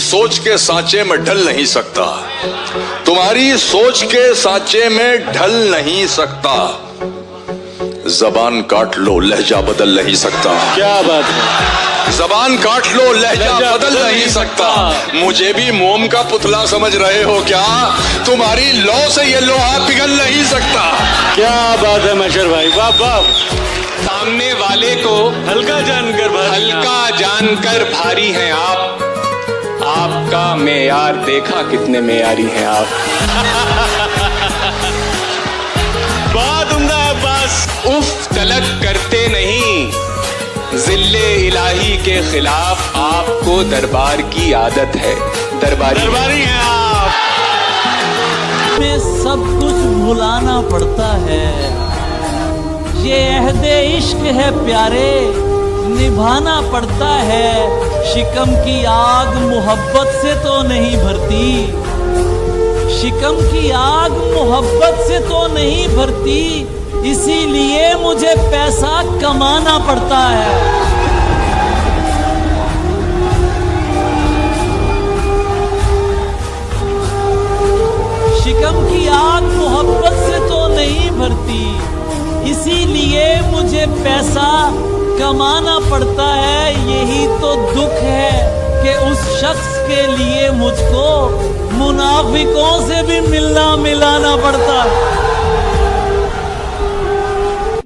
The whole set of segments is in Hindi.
सोच के सांचे में ढल नहीं सकता, तुम्हारी सोच के सांचे में ढल नहीं सकता। जबान काट लो लहजा बदल नहीं सकता। क्या बात है। जबान काट लो लहजा बदल नहीं सकता। मुझे भी मोम का पुतला समझ रहे हो क्या? तुम्हारी लौ से ये लोहा पिघल नहीं सकता। क्या बात है मशर भाई, वाह वाह। सामने वाले को हल्का जानकर भारी हैं आप। आपका मेयार देखा कितने मेयारी हैं आप। बहुत उम्दा है बस। उफ तलक करते नहीं, जिल्ले इलाही के खिलाफ आपको दरबार की आदत है। दरबारी हैं आप। में सब कुछ भुलाना पड़ता है, ये अहदे इश्क है प्यारे, निभाना पड़ता है। शिकम की आग मोहब्बत से तो नहीं भरती, शिकम की आग मोहब्बत से तो नहीं भरती, इसीलिए मुझे पैसा कमाना पड़ता है। शिकम की आग मोहब्बत से तो नहीं भरती, इसीलिए मुझे पैसा कमाना पड़ता है। यही तो दुख है कि उस शख्स के लिए मुझको मुनाफिकों से भी मिलाना पड़ता है।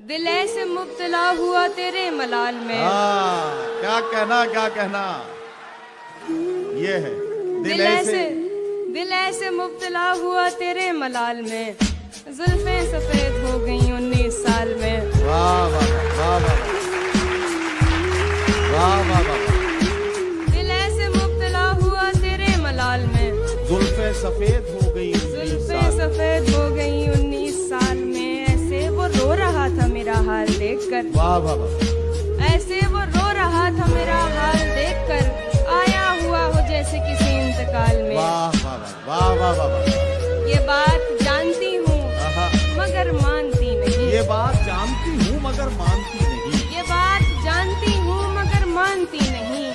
दिल ऐसे मुब्तला हुआ तेरे मलाल में। क्या कहना ये है दिल ऐसे मुब्तला हुआ तेरे मलाल में, जुल्फें सफेद हो गई 19 साल में। वाह वाह वाह वाह वाह वाह वाह। दिल ऐसे मुब्तला हुआ तेरे मलाल में, जुल्फें सफेद हो गई 19 साल में। ऐसे वो रो रहा था मेरा हाल देखकर। वाह वाह वाह। ऐसे वो रो रहा था मेरा हाल देखकर, आया हुआ हो जैसे किसी इंतकाल में। वाह वाह वाह वाह वाह वाह। ये बात जानती हूँ मगर मानती नहीं। ये बात जानती हूँ मगर मानती नहीं। ये बात जानती हूँ मगर मानती नहीं।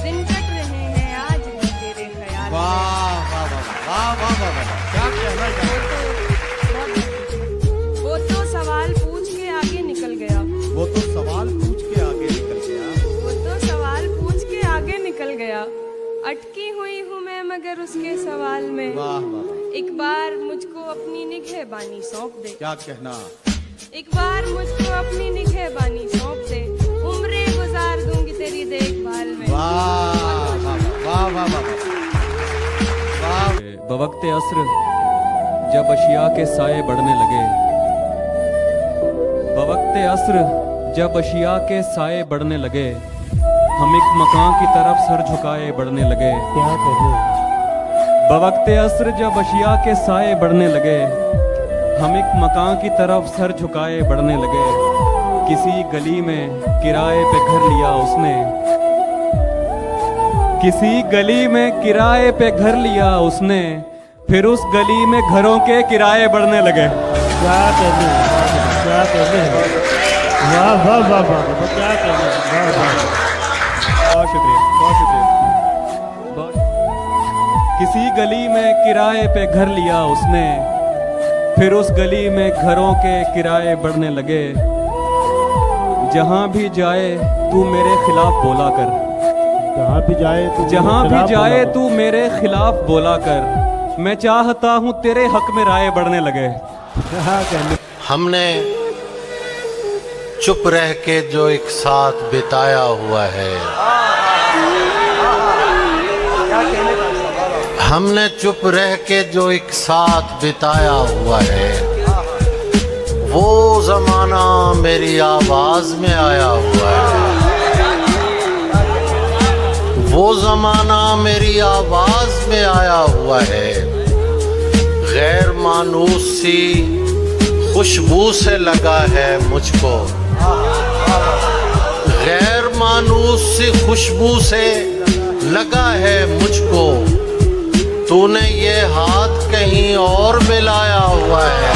दिन कट रहे हैं आज भी तेरे ख्याल में। वाह वाह वाह वाह वाह वाह। क्या कहना चाहते हो? वो तो सवाल पूछ के आगे निकल गया। वो तो सवाल पूछ के आगे निकल गया। वो तो सवाल पूछ के आगे निकल गया। अटकी हुई हूँ मैं मगर उसके सवाल में। वाह वाह। एक बार मुझको अपनी निगहबानी सौंप दे। क्या कहना? एक बार मुझको अपनी निगहबानी सौंप दे, उम्रें गुजार दूंगी तेरी देखभाल में। वाह वाह वाह वाह वाह। बवक्ते अस्र जब अशिया के साए बढ़ने लगे, बवक्ते अस्र जब अशिया के साए बढ़ने लगे, हम एक मकान की तरफ सर झुकाए बढ़ने लगे। क्या कहो? बवक्ते अस्र जब अशिया के साए बढ़ने लगे, हम एक मकान की तरफ सर झुकाए बढ़ने लगे। किसी गली में किराए पे घर लिया उसने, किसी गली में किराए पे घर लिया उसने, फिर उस गली में घरों के किराए बढ़ने लगे। क्या कहने, क्या कहने। वाह वाह वाह वाह। क्या कहने। बहुत शुक्रिया, बहुत शुक्रिया। किसी गली में किराए पे घर लिया उसने, फिर उस गली में घरों के किराए बढ़ने लगे। जहां भी जाए तू मेरे खिलाफ बोला कर, जहाँ भी जाए तू मेरे खिलाफ बोला कर, मैं चाहता हूँ तेरे हक में राय बढ़ने लगे। हमने चुप रह के जो एक साथ बिताया हुआ है, हमने चुप रह के जो एक साथ बिताया हुआ है, वो जमाना मेरी आवाज में आया हुआ है। वो जमाना मेरी आवाज में आया हुआ है। गैर मानूस सी खुशबू से लगा है मुझको, गैर मानूस सी खुशबू से लगा है मुझको। तूने ये हाथ कहीं और मिलाया हुआ है।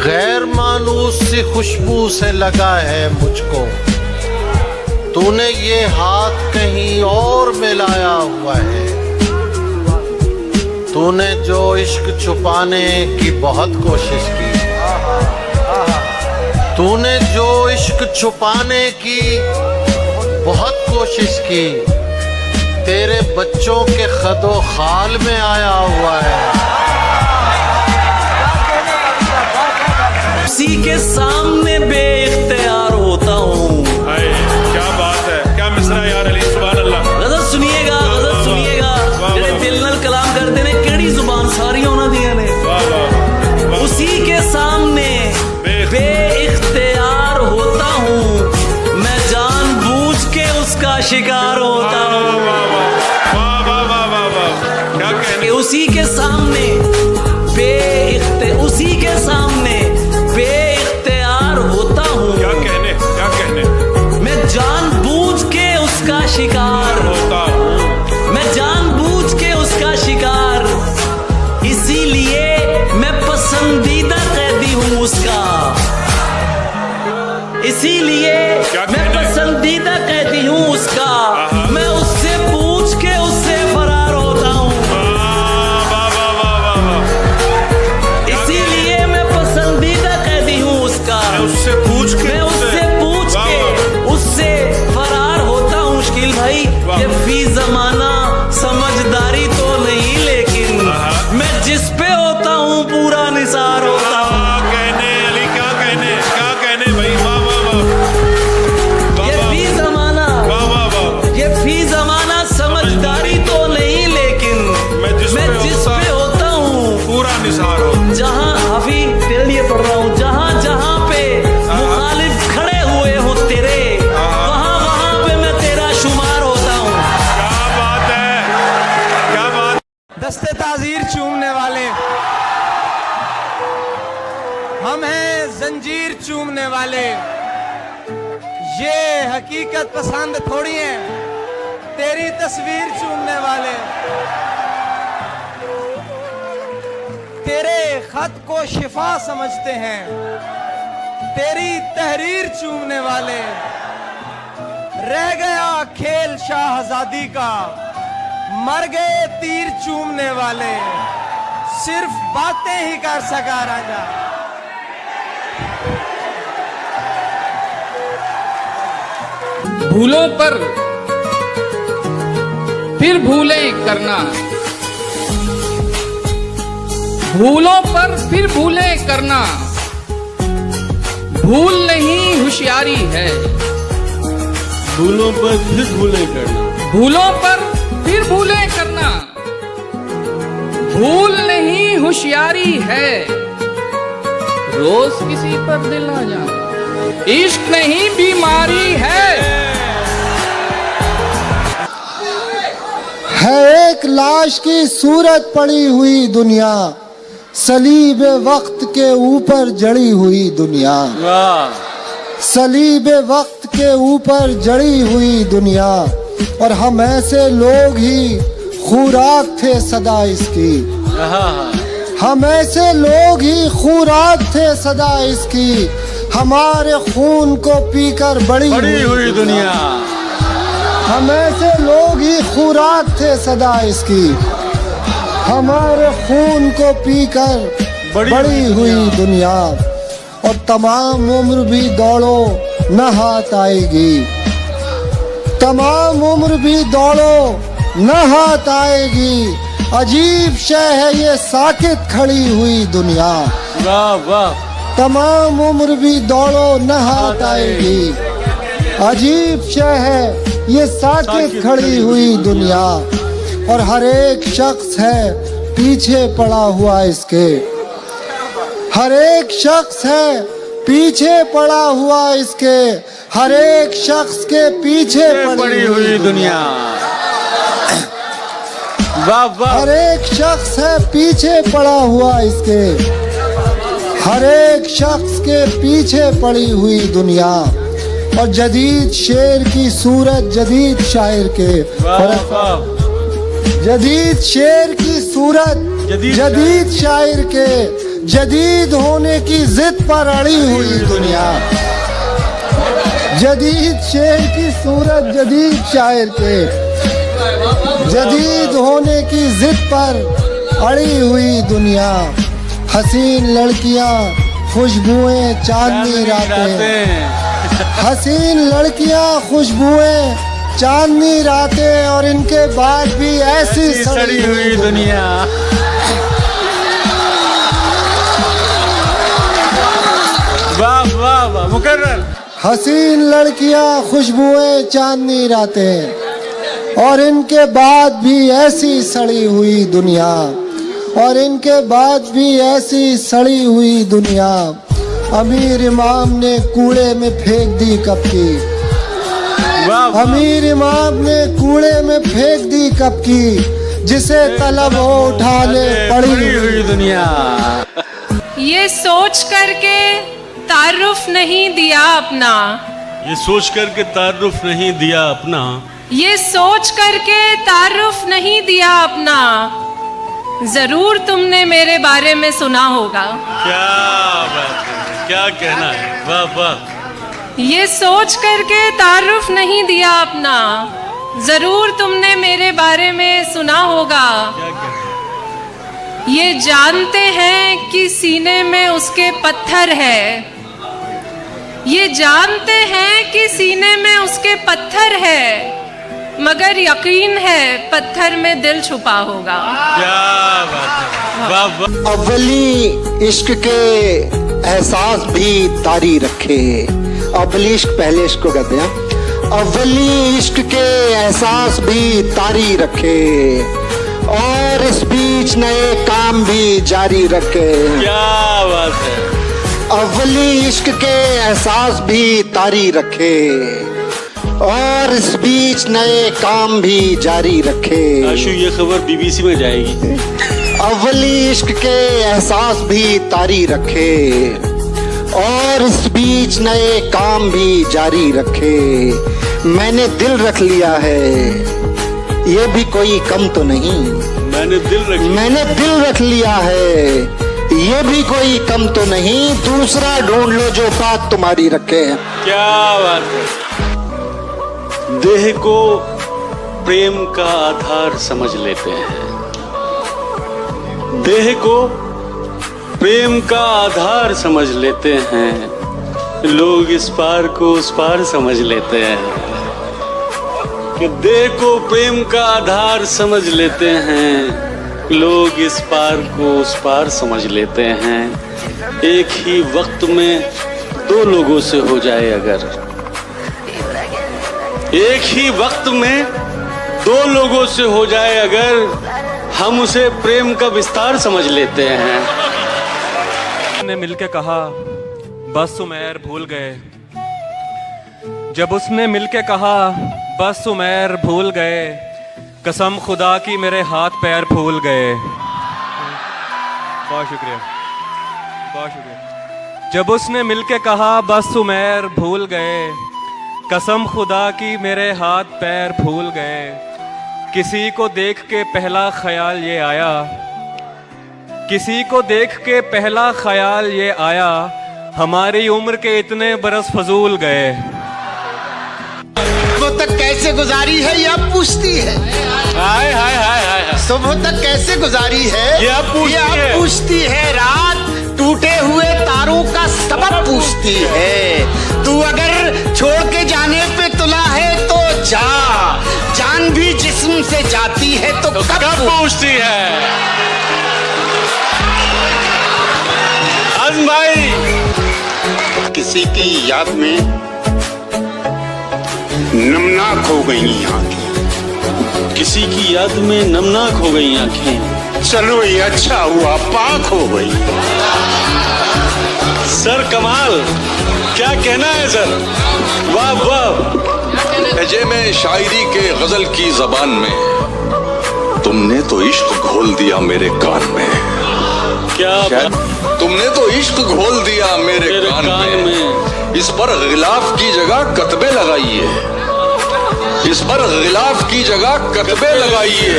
गैर मानूस सी खुशबू से लगा है मुझको, तूने ये हाथ कहीं और मिलाया हुआ है। तूने जो इश्क छुपाने की बहुत कोशिश की, तूने जो इश्क छुपाने की बहुत कोशिश की, तेरे बच्चों के खदो खाल में आया हुआ है। उसी के सामने बेइख्तियार होता हूँ। क्या बात है, क्या मिसरा यार अली, सुभान अल्लाह। गजल सुनिएगा, गजल सुनिएगा। जेड़े दिल नाल कलाम करते ने केड़ी जुबान सारी उन्हां दियां ने। उसी के सामने बेइख्तियार होता हूँ, मैं जानबूझ के उसका शिकार होता हूँ। क्या कहने, उसी के सामने उसी के सामने बेइख्तियार होता हूँ। क्या कहने, क्या कहने, मैं जानबूझ के उसका शिकार होता हूँ। मैं जानबूझ के उसका शिकार, इसीलिए मैं पसंदीदा कैदी हूँ उसका। इसीलिए मैं पसंदीदा कैदी हूँ उसका। मैं उससे पूछ के उससे फरार होता हूँ। इसीलिए मैं पसंदीदा कैदी हूँ उसका। उससे पूछ के, मैं उससे पूछ के उससे फरार होता हूँ। मुश्किल भाई, ये फी जमाना समझदारी तो नहीं, लेकिन मैं जिस पे होता हूँ पूरा निसार होता हूँ। कहने अली, क्या कहने, क्या कहने भाई, वाह वाह वाह। ये फी जमाना, ये फी जमाना समझदारी तो नहीं, लेकिन मैं जिस पे होता हूँ पूरा निसार हो। जहाँ हाफी तेरे लिए पढ़ रहा हूँ, जहाँ जहाँ पे मुखालिफ खड़े हुए हो तेरे, वहाँ वहाँ पे मैं तेरा शुमार होता हूँ। क्या बात है, क्या बात। दस्ते ताज़ीर चूमने वाले हम हैं, जंजीर चूमने वाले। ये हकीकत पसंद थोड़ी है, तेरी तस्वीर चूमने वाले। तेरे खत को शिफा समझते हैं, तेरी तहरीर चूमने वाले। रह गया खेल शाहजादी का, मर गए तीर चूमने वाले। सिर्फ बातें ही कर सका राजा। भूलों पर फिर भूलें करना, भूलों पर फिर भूलें करना, भूल नहीं होशियारी है। भूलों पर फिर भूलें करना, भूलों पर फिर भूलें करना, भूल नहीं होशियारी है। रोज किसी पर दिल आ जाना, इश्क नहीं बीमारी है। एक लाश की सूरत पड़ी हुई दुनिया, सलीब वक्त के ऊपर जड़ी हुई दुनिया। सलीब वक्त के ऊपर जड़ी हुई दुनिया, और हम ऐसे लोग ही खुराक थे सदा इसकी। हम ऐसे लोग ही खुराक थे सदा इसकी, हमारे खून को पीकर बड़ी हुई दुनिया। हम ऐसे लोग ही खुराक थे सदा इसकी, हमारे खून को पीकर बड़ी हुई दुनिया। और तमाम उम्र भी दौड़ो न हाथ आएगी, तमाम उम्र भी दौड़ो न हाथ आएगी। अजीब शय है ये साकित खड़ी हुई दुनिया। वाह वाह। तमाम उम्र भी दौड़ो न हाथ आएगी। अजीब शय है ये साकित खड़ी हुई दुनिया। और हर एक शख्स है पीछे पड़ा हुआ इसके, हर एक शख्स है पीछे पड़ा हुआ इसके, हर एक शख्स के पीछे पड़ी हुई दुनिया। वाह वाह। हर एक शख्स है पीछे पड़ा हुआ इसके, हर एक शख्स के पीछे पड़ी हुई दुनिया। और जदीद शेर की सूरत जदीद शायर के, जदीद शेर की सूरत जदीद शायर के, जदीद होने की जिद पर अड़ी हुई दुनिया। जदीद शेर की सूरत जदीद शायर के, जदीद होने की जिद पर अड़ी हुई दुनिया। हसीन लड़कियां, खुशबुएं, चांदनी रातें, हसीन लड़कियां, खुशबुएं, चांदनी रातें, और इनके बाद भी ऐसी सड़ी हुई दुनिया। वाह वाह वाह, मुकर्रर। हसीन लड़कियां, खुशबुएं, चांदनी रातें, और इनके बाद भी ऐसी सड़ी हुई दुनिया, और इनके बाद भी ऐसी सड़ी हुई दुनिया। अमीर इमाम ने कूड़े में फेंक दी कब की, अमीर इमाम ने कूड़े में फेंक दी कब की, जिसे तलब हो उठा ले पड़ी हुई दुनिया। ये सोच करके तारुफ नहीं दिया अपना, ये सोच करके तारुफ नहीं दिया अपना, ये सोच करके तारुफ नहीं दिया अपना, जरूर तुमने मेरे बारे में सुना होगा। क्या बात है, क्या कहना है, वाह वाह। ये सोच करके तारुफ नहीं दिया अपना, जरूर तुमने मेरे बारे में सुना होगा। ये जानते हैं कि सीने में उसके पत्थर है, ये जानते हैं कि सीने में उसके पत्थर है, मगर यकीन है पत्थर में दिल छुपा होगा। क्या बात है, वाह वाह। अव्वली इश्क के एहसास भी तारी रखे, अव्वली इश्क पहले इश्क को कहते हैं, अव्वली इश्क के एहसास भी तारी रखे, और इस बीच नए काम भी जारी रखे। क्या बात है। अव्वली इश्क के एहसास भी तारी रखे, और इस बीच नए काम भी जारी रखे। आशु, ये खबर बीबीसी में जाएगी। अव्वली इश्क के एहसास भी तारी रखे, और इस बीच नए काम भी जारी रखे। मैंने दिल रख लिया है, ये भी कोई कम तो नहीं। मैंने दिल रख लिया है, ये भी कोई कम तो नहीं। दूसरा ढूंढ लो जो बात तुम्हारी रखे। क्या बात है। देह को प्रेम का आधार समझ लेते हैं, देह को प्रेम का आधार समझ लेते हैं, लोग इस पार को उस पार समझ लेते हैं। कि देह को प्रेम का आधार समझ लेते हैं, लोग इस पार को उस पार समझ लेते हैं। एक ही वक्त में दो लोगों से हो जाए अगर, एक ही वक्त में दो लोगों से हो जाए अगर, हम उसे प्रेम का विस्तार समझ लेते हैं। ने मिलके कहा बस उमैर भूल गए, जब उसने मिलके कहा बस उमैर भूल गए, कसम खुदा की मेरे हाथ पैर फूल गए। बहुत शुक्रिया, बहुत शुक्रिया। जब उसने मिलके कहा बस उमैर भूल गए, कसम खुदा की मेरे हाथ पैर फूल गए। किसी को देख के पहला ख्याल ये आया, किसी को देख के पहला ख्याल ये आया, हमारी उम्र के इतने बरस फजूल गए। सुबह तक कैसे गुजारी है यह पूछती है, हाय हाय हाय हाय। सुबह तक कैसे गुजारी है यह पूछती है। रात टूटे हुए तारों का सबब पूछती है। तू अगर छोड़ के जाने पे तुला है तो जा, जान भी जिस्म से जाती है तो कब पूछती है। आज़म भाई, किसी की याद में नमनाक हो गई आंखें, किसी की याद में नमनाक हो गई आंखें। चलो ये अच्छा हुआ पाक हो गई। सर कमाल, क्या कहना है सर, वाह वाह। लहजे में शायरी के गजल की जबान में तुमने तो इश्क घोल दिया मेरे कान में। क्या तुमने तो इश्क घोल दिया मेरे कान में। इस पर गिलाफ की जगह कतबे लगाइए, इस पर गिलाफ की जगह कतबे लगाइए।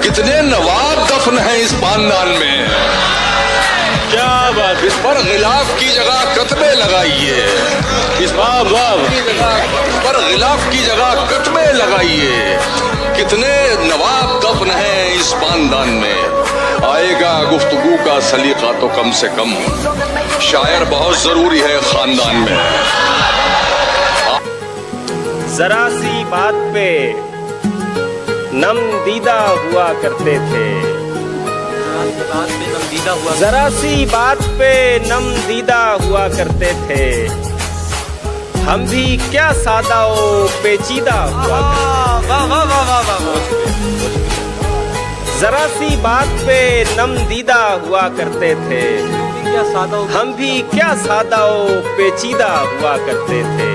कितने नवाब दफन हैं इस खानदान में। क्या बात, इस पर गिलाफ की जगह कतबे लगाइए, इस पर गिलाफ की जगह कतबे लगाइए। कितने नवाब दफन हैं इस खानदान में, आएगा गुफ्तगू का सलीका तो कम से कम शायर बहुत जरूरी है खानदान में। जरा सी बात पे नम दीदा हुआ करते थे, जरा सी बात पे नम दीदा हुआ करते थे, हम भी क्या सादा ओ पेचीदा हुआ करते थे। जरा सी बात पे नम दीदा हुआ करते थे, हम भी क्या सादा ओ पेचीदा हुआ करते थे।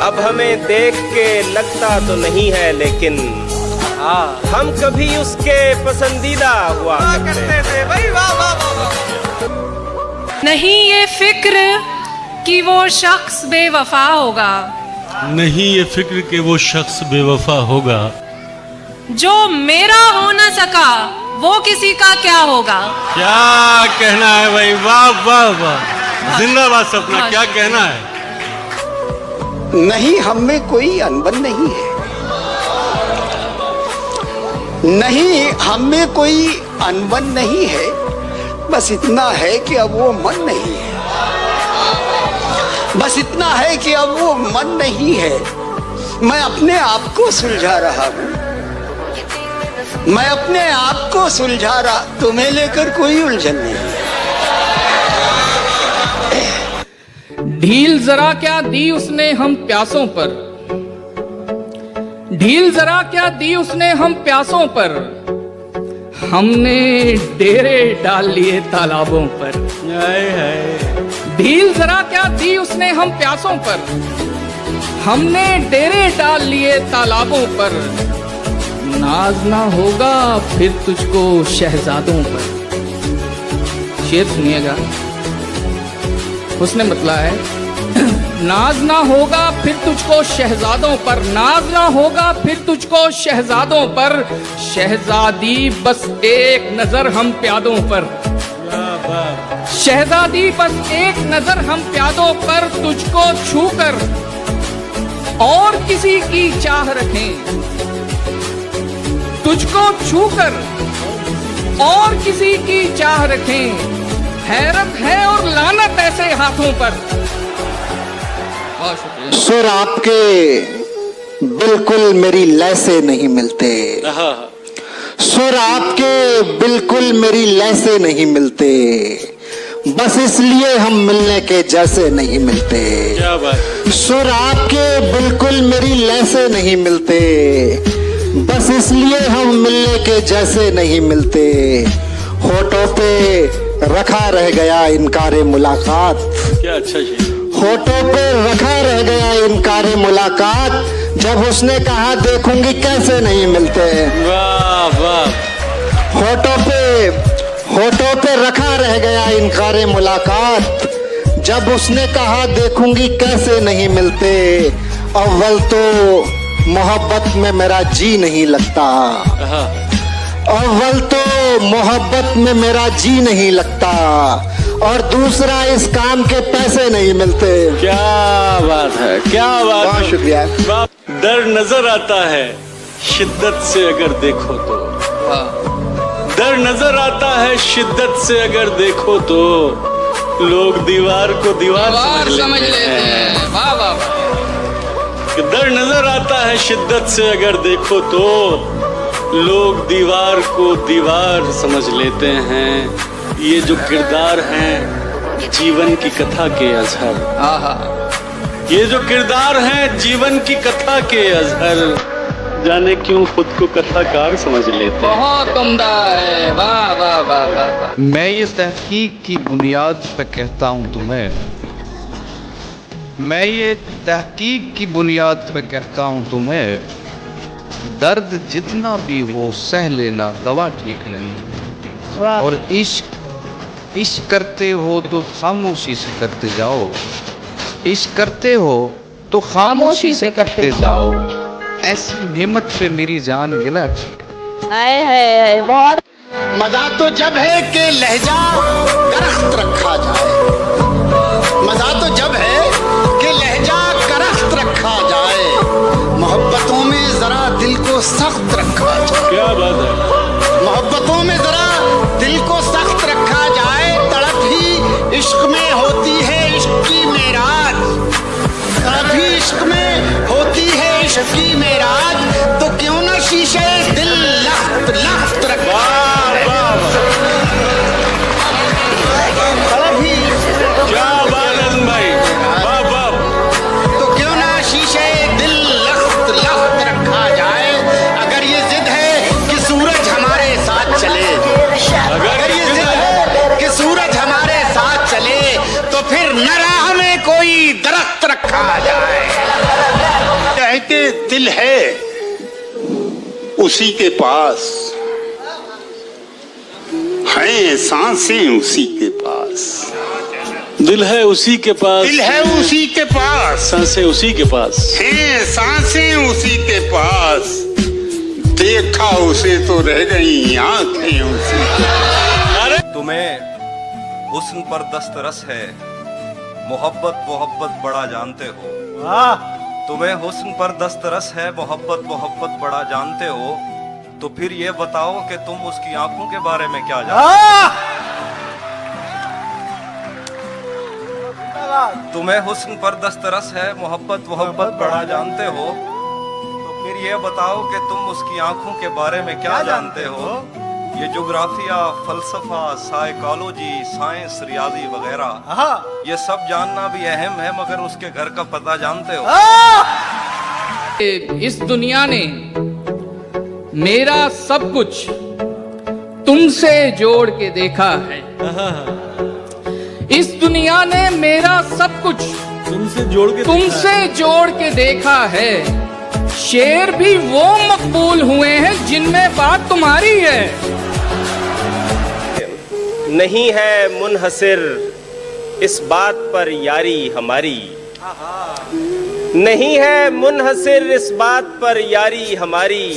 अब हमें देख के लगता तो नहीं है, लेकिन हम कभी उसके पसंदीदा हुआ करते थे। भाई वाह वाह वाह। नहीं ये फिक्र कि वो शख्स बेवफा होगा, नहीं ये फिक्र कि वो शख्स बेवफा होगा, जो मेरा हो न सका वो किसी का क्या होगा। क्या कहना है भाई, वाह वाह वाह, जिंदाबाद सपना, क्या कहना है। नहीं हम में कोई अनबन नहीं है, नहीं हम में कोई अनबन नहीं है, बस इतना है कि अब वो मन नहीं है, बस इतना है कि अब वो मन नहीं है। मैं अपने आप को सुलझा रहा हूँ, मैं अपने आप को सुलझा रहा, तुम्हें लेकर कोई उलझन नहीं। ढील जरा क्या दी उसने हम प्यासों पर, ढील जरा क्या दी उसने हम प्यासों पर, हमने डेरे डाल लिए तालाबों पर। ढील जरा क्या दी उसने हम प्यासों पर, हमने डेरे डाल लिए तालाबों पर। नाज ना होगा फिर तुझको शहजादों पर। शेर सुनिएगा, उसने मतलब है नाज ना होगा फिर तुझको शहजादों पर, नाज ना होगा फिर तुझको शहजादों पर, शहजादी बस एक नजर हम प्यादों पर, शहजादी बस एक नजर हम प्यादों पर, तुझको छूकर और किसी की चाह रखें, तुझको छूकर और किसी की चाह रखें, हैरत है और लानत ऐसे हाथों पर। सुर आपके बिल्कुल मेरी लय से नहीं मिलते, सुर आपके बिल्कुल मेरी लय से नहीं मिलते, बस इसलिए हम मिलने के जैसे नहीं मिलते। क्या बात। सुर आपके बिल्कुल मेरी लय से नहीं मिलते, बस इसलिए हम मिलने के जैसे नहीं मिलते। होठों पे रखा रह गया इनकारे मुलाकात, क्या अच्छा जी। होठों पे रखा रह गया इनकारे मुलाकात, जब उसने कहा देखूंगी कैसे नहीं मिलते। वाह वाह। होठों पे रखा रह गया इनकारे मुलाकात, जब उसने कहा देखूंगी कैसे नहीं मिलते। अव्वल तो मोहब्बत में मेरा जी नहीं लगता, अव्वल तो मोहब्बत में मेरा जी नहीं लगता, और दूसरा इस काम के पैसे नहीं मिलते। क्या बात है, क्या बात। बहुत शुक्रिया। डर नजर आता है शिद्दत से अगर देखो तो, डर नजर आता है शिद्दत से अगर देखो तो, लोग दीवार को दीवार समझ लेते हैं। वाह वाह। डर नजर आता है शिद्दत से अगर देखो तो, लोग दीवार को दीवार समझ लेते हैं। ये जो किरदार हैं जीवन की कथा के अजहर, ये जो किरदार हैं जीवन की कथा के अजहर, जाने क्यों खुद को कथाकार समझ लेते हैं। बहुत उम्दा है। वाह वाह वाह वाह। मैं ये तहकीक की बुनियाद पे कहता हूँ तुम्हें, मैं ये तहकीक की बुनियाद पे कहता हूँ तुम्हें, दर्द जितना भी हो सह लेना, दवा ठीक नहीं। और इश्क करते हो तो खामोशी से करते जाओ, इश्क करते हो तो खामोशी से करते जाओ। ऐसी नेमत पे मेरी जान गिला। है बहुत मजा तो जब है कि लहजा करख्त रखा जाए, मजा तो जब है कि लहजा करख्त रखा जाए, मोहब्बतों में जरा दिल को सख्त रखा जाए। क्या बात है, मोहब्बतों में जरा दिल को सख्त रखा जाए। तड़प ही इश्क में होती है इश्क की मेराज, तड़प ही इश्क में होती है इश्क की मेराज, तो क्यों ना शीशे दिल लख्त लख्त रखा तड़प ही। क्या बात है भाई, वाह वाह। तो क्यों ना शीशे दिल लख्त लख्त रखा जाए। अगर ये जिद है कि सूरज हमारे साथ चले, अगर ये जिद है कि सूरज हमारे साथ चले, तो फिर न राह में कोई दरख्त रखा जाए। कहते दिल है उसी के पास, हैं सांसें उसी के पास। दिल है उसी के पास, दिल है उसी के पास, सांसें उसी के पास, हैं सांसें उसी के पास। देखा उसे तो रह गई आंखें उसी के पास। तुम्हें हुस्न पर दस्तरस है, मोहब्बत मोहब्बत बड़ा जानते हो। तुम्हें हुस्न पर दस्तरस है, मोहब्बत मोहब्बत बड़ा जानते हो, तो फिर ये बताओ कि तुम उसकी आंखों के बारे में क्या जानते हो। तुम्हें हुस्न पर दस्तरस है, मोहब्बत मोहब्बत बड़ा जानते हो, तो फिर ये बताओ कि तुम उसकी आंखों के बारे में क्या जानते हो। ये जोग्राफिया, फलसफा, साइकोलॉजी, साइंस, रियाजी वगैरह, ये सब जानना भी अहम है, मगर उसके घर का पता जानते हो। इस दुनिया ने मेरा सब कुछ तुमसे जोड़ के देखा है। इस दुनिया ने मेरा सब कुछ तुमसे जोड़ के देखा है। शेर भी वो मकबूल हुए हैं जिनमें बात तुम्हारी है। नहीं है मुनहसिर इस बात पर यारी हमारी, नहीं है मुनहसिर इस बात पर यारी हमारी,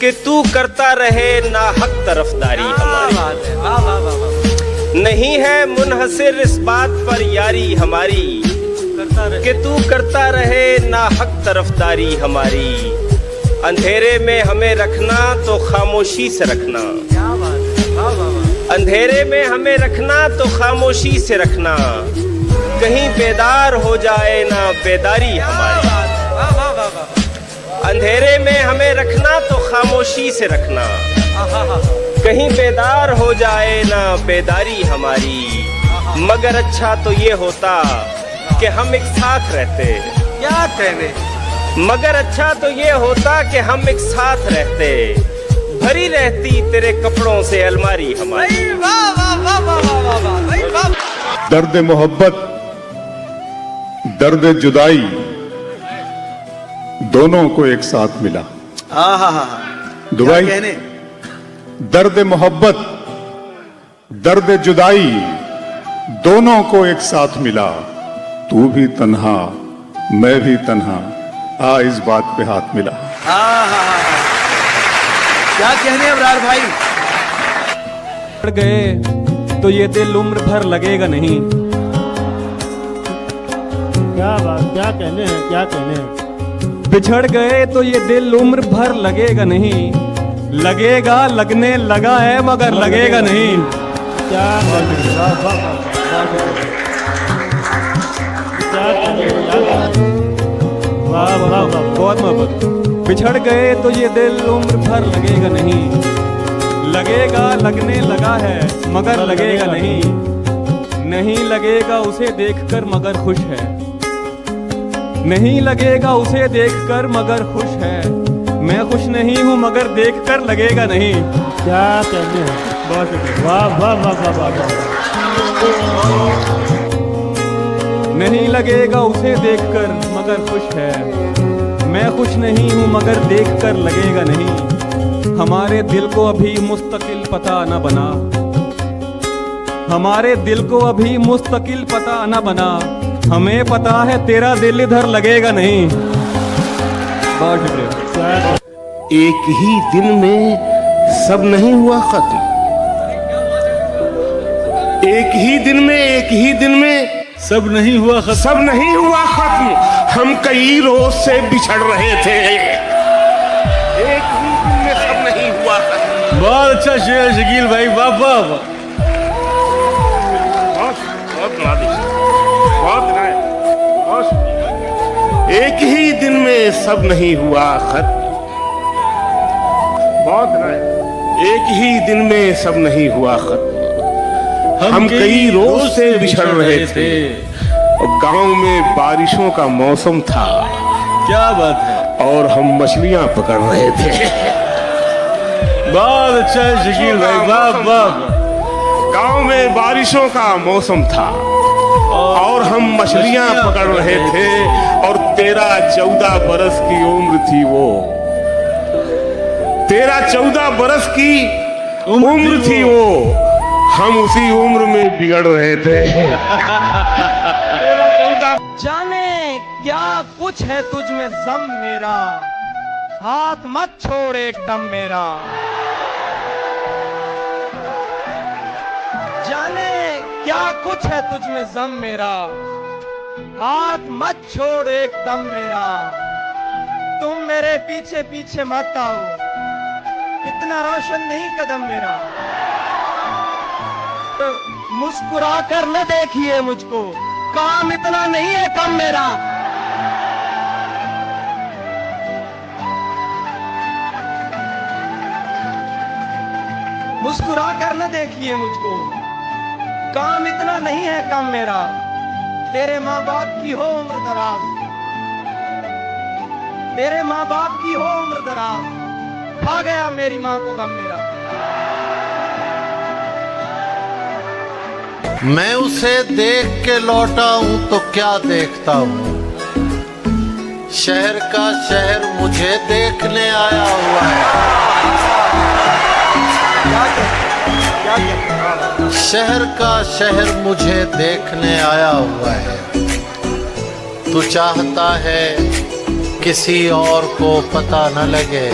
कि तू करता रहे ना हक तरफदारी हमारी। नहीं है मुनहसिर इस बात पर यारी हमारी, कि तू करता रहे ना हक तरफदारी हमारी। अंधेरे में हमें रखना तो खामोशी से रखना, अंधेरे में हमें रखना तो खामोशी से रखना, कहीं बेदार हो जाए ना बेदारी हमारी। अंधेरे में हमें रखना तो खामोशी से रखना, कहीं बेदार हो जाए ना बेदारी हमारी। मगर अच्छा तो ये होता कि हम एक साथ रहते। क्या कहने, मगर अच्छा तो ये होता कि हम एक साथ रहते, भरी रहती तेरे कपड़ों से अलमारी हमारी। दर्द मोहब्बत, दर्द जुदाई, दोनों को एक साथ मिला। दुबई, दर्द मोहब्बत, दर्द जुदाई, दोनों को एक साथ मिला। तू भी तन्हा, मैं भी तन्हा, आ इस बात पे हाथ मिला। क्या कहने अबरार भाई। बिछड़ गए तो ये दिल उम्र भर लगेगा नहीं। क्या बात, क्या कहने हैं, क्या कहने हैं। बिछड़ गए तो ये दिल उम्र भर लगेगा नहीं, लगेगा लगने लगा है मगर लगेगा नहीं। क्या वाह वाह वाह, बहुत मोहब्बत। बिछड़ गए तो ये दिल उम्र भर लगेगा नहीं, लगेगा लगने लगा है मगर लगेगा नहीं। नहीं लगेगा उसे देखकर मगर खुश है, नहीं लगेगा उसे देखकर मगर खुश है। मैं खुश नहीं हूँ मगर देखकर लगेगा नहीं। क्या कहने हैं, बहुत शुक्रिया। वाह वाह वाह वाह वाह। नहीं लगेगा उसे देखकर मगर खुश है, मैं खुश नहीं हूँ मगर देखकर लगेगा नहीं। हमारे दिल को अभी मुस्तकिल पता न बना, हमारे दिल को अभी मुस्तकिल पता न बना। हमें पता है तेरा दिल इधर लगेगा नहीं। बहुत शुक्रिया। एक ही दिन में सब नहीं हुआ खत्म, एक ही दिन में सब नहीं हुआ खत्म। सब नहीं हुआ खत्म। हम कई रोज से बिछड़ रहे थे, एक ही दिन में सब नहीं हुआ खत्म। बहुत अच्छा शेर शकील भाई, वाह वाह वाह। एक ही दिन में सब नहीं हुआ खत्म। बहुत एक ही दिन में सब नहीं हुआ खत्म। हम कई रोज से बिछड़ रहे थे और गांव में बारिशों का मौसम था। क्या बात है। और हम मछलियां पकड़ रहे थे। बहुत अच्छा है शकील भाई, वाह वाह। गांव में बारिशों का मौसम था और हम मछलियां पकड़ रहे थे और 13-14 बरस की उम्र थी वो। 13-14 बरस की उम्र थी वो। हम उसी उम्र में बिगड़ रहे थे। जाने क्या कुछ है तुझ में ज़म मेरा, हाथ मत छोड़ एकदम मेरा। जाने क्या कुछ है तुझ में ज़म मेरा, हाथ मत छोड़ एकदम मेरा। तुम मेरे पीछे पीछे मत आओ, इतना रोशन नहीं कदम मेरा। तो मुस्कुरा कर न देखिए मुझको, काम इतना नहीं है कम मेरा। मुस्कुरा कर न देखिए मुझको, काम इतना नहीं है कम मेरा। तेरे माँ बाप की हो उम्र दराज, तेरे माँ बाप की हो उम्र दराज, खा गया मेरी माँ को गम मेरा। मैं उसे देख के लौटा हूं तो क्या देखता हूं, शहर का शहर मुझे देखने आया हुआ है। शहर का शहर मुझे देखने आया हुआ है। तू चाहता है किसी और को पता न लगे,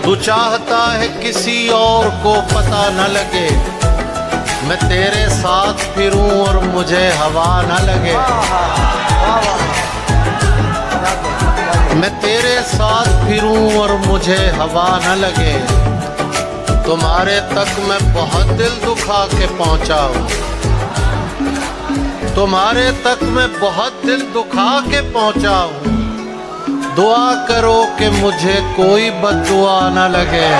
तू चाहता है किसी और को पता न लगे। मैं तेरे साथ फिरूं और मुझे हवा न लगे। मैं तेरे साथ फिरूं और मुझे हवा न लगे। तुम्हारे तक मैं बहुत दिल दुखा के पहुंचा हूं, तुम्हारे तक मैं बहुत दिल दुखा के पहुंचा हूं। दुआ करो कि मुझे कोई बद्दुआ न लगे।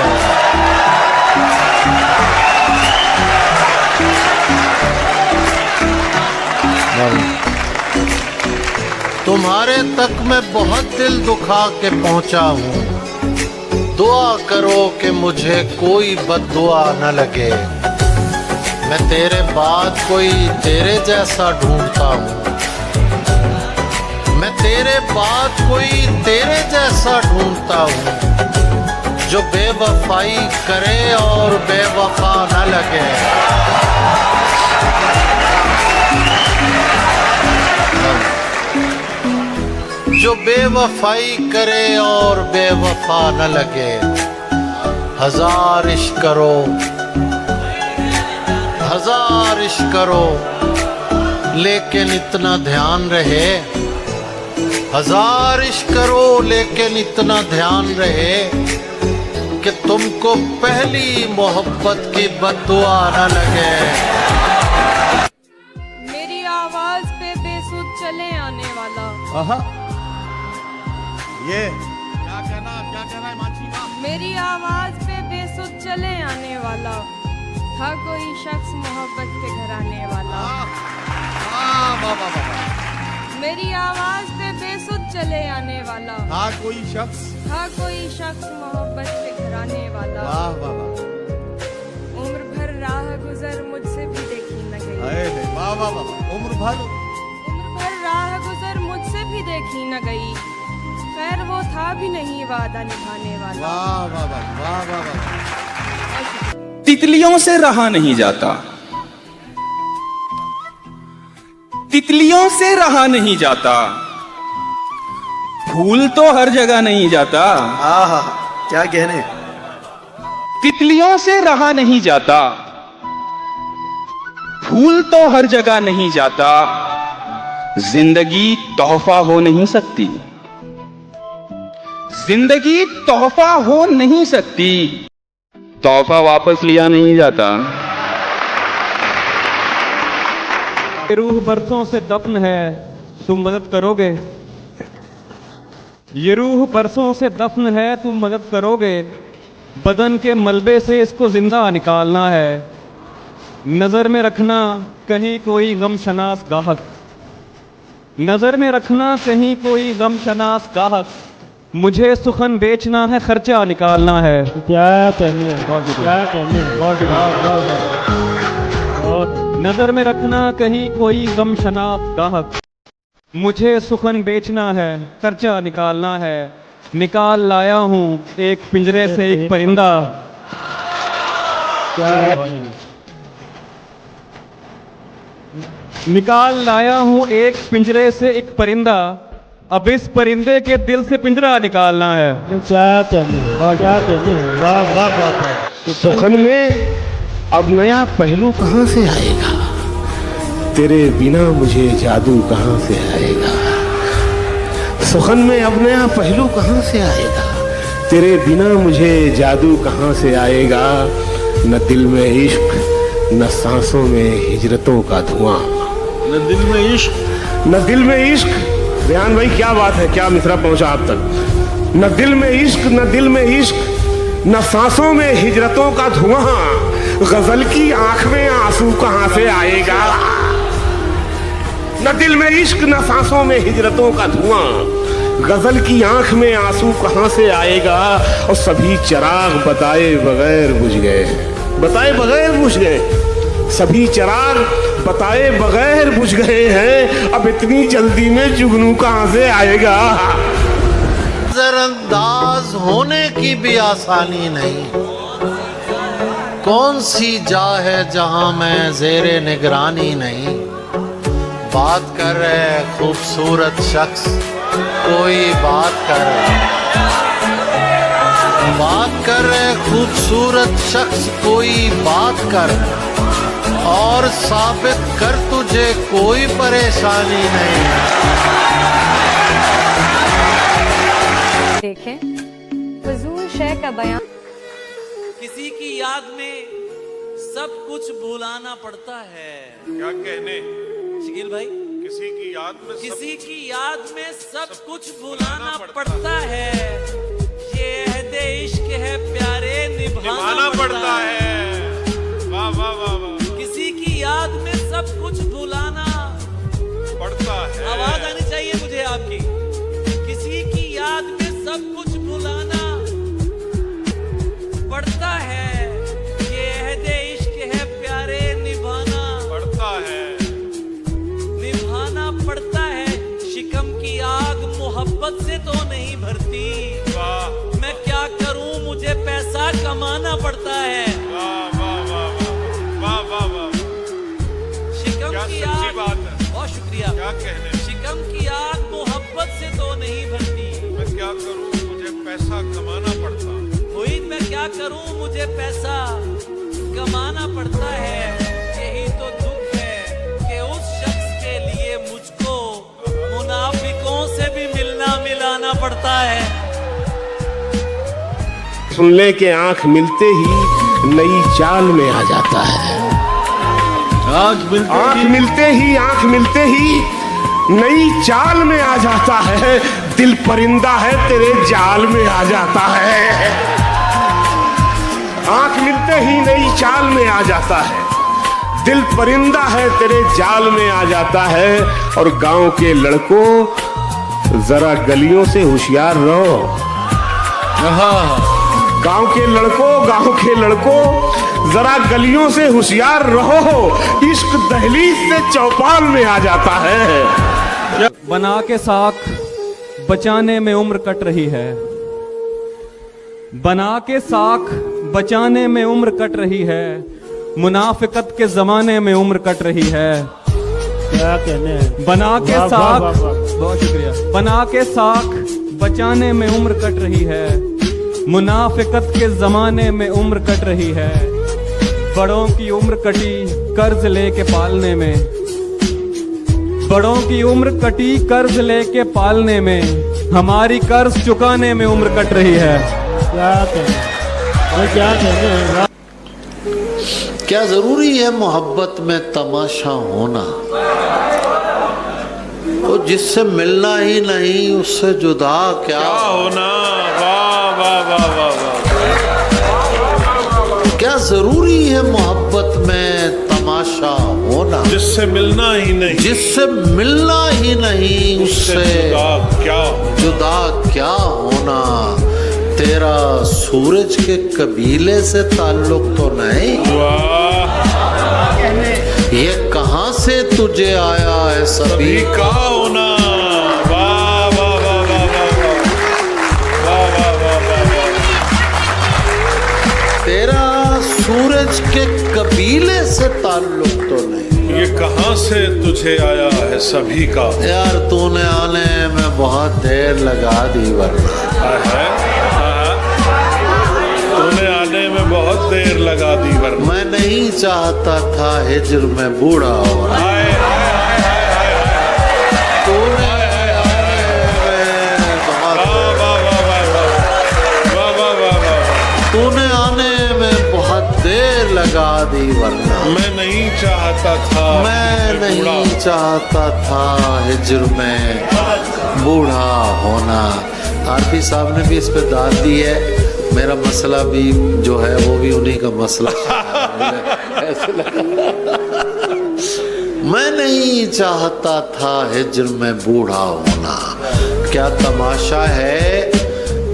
तुम्हारे तक मैं बहुत दिल दुखा के पहुंचा हूं। दुआ करो कि मुझे कोई बद्दुआ न लगे। मैं तेरे बाद कोई तेरे जैसा ढूंढता हूं, मैं तेरे बाद कोई तेरे जैसा ढूंढता हूं, जो बेवफाई करे और बेवफा न लगे। जो बेवफाई करे और बेवफा न लगे। हजार इश्क करो, हजार इश्क करो, लेकिन इतना ध्यान रहे। हजार इश्क करो लेकिन इतना ध्यान रहे कि तुमको पहली मोहब्बत की बद्दुआ न लगे। मेरी आवाज पे बेसुध चले आने वाला। ये क्या कहना है मानसी का? मेरी आवाज पे बेसुध चले आने वाला था कोई शख्स मोहब्बत के घर आने वाला। मेरी आवाज पे बेसुध चले आने वाला था कोई शख्स मोहब्बत के घर आने वाला। उम्र भर राह गुजर मुझसे भी देखी न गई। उम्र भर राह गुजर मुझसे भी देखी न गई। खैर वो था भी नहीं वादा निभाने वाला। तितलियों से रहा नहीं जाता, तितलियों से रहा नहीं जाता। फूल तो हर जगह नहीं जाता। क्या कहने। तितलियों से रहा नहीं जाता, फूल तो हर जगह नहीं जाता, जिंदगी तोहफा हो नहीं सकती। जिंदगी तोहफा हो नहीं सकती, तोहफा वापस लिया नहीं जाता। रूह बरसों से दफन है, तुम मदद करोगे? ये रूह बरसों से दफन है, तुम मदद करोगे? बदन के मलबे से इसको जिंदा निकालना है। नजर में रखना कहीं कोई गमशनास गाहक, नजर में रखना कहीं कोई गमशनास गाहक। मुझे सुखन बेचना है, खर्चा निकालना है। क्या कहने, क्या कहने, नजर में रखना कहीं कोई गमशनास गाहक। मुझे सुखन बेचना है, खर्चा निकालना है। निकाल लाया हूँ एक पिंजरे से एक परिंदा। निकाल लाया हूँ एक पिंजरे से एक परिंदा। अब इस परिंदे के दिल से पिंजरा निकालना है। क्या कहने, क्या कहने, वाह वाह वाह। सुखन में अब नया पहलू कहाँ से आएगा? तेरे बिना मुझे जादू कहाँ से आएगा? सुखन में अब नया पहलू कहाँ से आएगा? तेरे बिना मुझे जादू कहाँ से आएगा? न दिल में इश्क, न सांसों में हिजरतों का धुआं। न दिल में इश्क, न दिल में इश्क। रेहान भाई क्या बात है, क्या मिसरा पहुंचा आप तक। न दिल में इश्क, न दिल में इश्क, न सांसों में हिजरतों का धुआं। गजल की आंख में आंसू कहाँ से आएगा? न दिल में इश्क, न सांसों में हिजरतों का धुआं। गजल की आंख में आंसू कहाँ से आएगा? और सभी चिराग बताए बगैर बुझ गए, बताए बगैर बुझ गए। सभी चिराग बताए बगैर बुझ गए हैं। अब इतनी जल्दी में जुगनू कहाँ से आएगा? नजरअंदाज होने की भी आसानी नहीं। कौन सी जा है जहां मैं जेरे निगरानी नहीं। बात कर रहे खूबसूरत शख्स, कोई बात कर रहे। बात कर रहे खूबसूरत शख्स, कोई बात कर। और साबित कर तुझे कोई परेशानी नहीं। देखें फजूल शय का बयान। किसी की याद में सब कुछ भुलाना पड़ता है। क्या कहने शकील भाई? किसी की याद में सब कुछ भुलाना पड़ता है। ये अहदे इश्क है प्यारे, निभाना पड़ता है। वाह वाह वाह वाह। किसी की याद में सब कुछ भुलाना पड़ता है। आवाज आनी चाहिए मुझे आपकी। किसी की याद में सब कुछ भुलाना पड़ता है। ये अहदे इश्क है प्यारे, निभाना पड़ता है, निभाना पड़ता है। शिकम की आग मोहब्बत से तो नहीं भरती। मैं क्या करूं, मुझे पैसा कमाना पड़ता है। शिकम की आग, बहुत शुक्रिया। क्या कहने, शिकम की आग मोहब्बत से तो नहीं भरती। मैं क्या करूं, मुझे पैसा कमाना पड़ता। मोहित मैं क्या करूं, मुझे पैसा कमाना पड़ता है। यही तो दुख है कि उस शख्स के लिए मुझको मुनाफिकों से भी मिलना मिलाना पड़ता है। सुनने के आंख मिलते ही नई चाल में आ जाता है। आंख मिलते ही नई चाल में आ जाता है। दिल परिंदा है तेरे जाल में आ जाता है। आंख मिलते ही नई चाल में आ जाता है। दिल परिंदा है तेरे जाल में आ जाता है। और गांव के लड़कों जरा गलियों से होशियार रहो। गांव के लड़कों जरा गलियों से होशियार रहो। इश्क दहलीज से चौपाल में आ जाता है। बना के साख बचाने में उम्र कट रही है। बना के साख बचाने में उम्र कट रही है। मुनाफिकत के जमाने में उम्र कट रही है। क्या कहने, बना के साख, बहुत शुक्रिया। बना के साख बचाने में उम्र कट रही है। मुनाफिकत के जमाने में उम्र कट रही है। बड़ों की उम्र कटी कर्ज लेके पालने में, बड़ों की उम्र कटी कर्ज लेके पालने में, हमारी कर्ज चुकाने में उम्र कट रही है। क्या जरूरी है मोहब्बत में तमाशा होना? तो जिससे मिलना ही नहीं उससे जुदा क्या होना? वाह वाह वाह वाह वाह। क्या जरूरी है मोहब्बत में तमाशा होना? जिससे मिलना ही नहीं, जिससे मिलना ही नहीं उससे जुदा क्या होना? तेरा सूरज के कबीले से ताल्लुक तो नहीं? ये कहाँ से तुझे आया है सभी का होना? वाह वाह वाह वाह वाह वाह वाह वाह। तेरा सूरज के कबीले से ताल्लुक तो नहीं? ये कहाँ से तुझे आया है सभी का? यार तूने आने में बहुत देर लगा दी वरना है, तूने आने में बहुत देर लगा दी वरना। मैं नहीं चाहता था हिज्र में बूढ़ा हो रहा। तूने तूने आने में बहुत देर लगा दी वरना मैं नहीं चाहता था, मैं नहीं चाहता था हिज्र में बूढ़ा होना। आरपी साहब ने भी इस पे दाद दी है। मेरा मसला भी जो है वो भी उन्हीं का मसला ऐसे लगा। मैं नहीं चाहता था हिज्र में बूढ़ा होना। क्या तमाशा है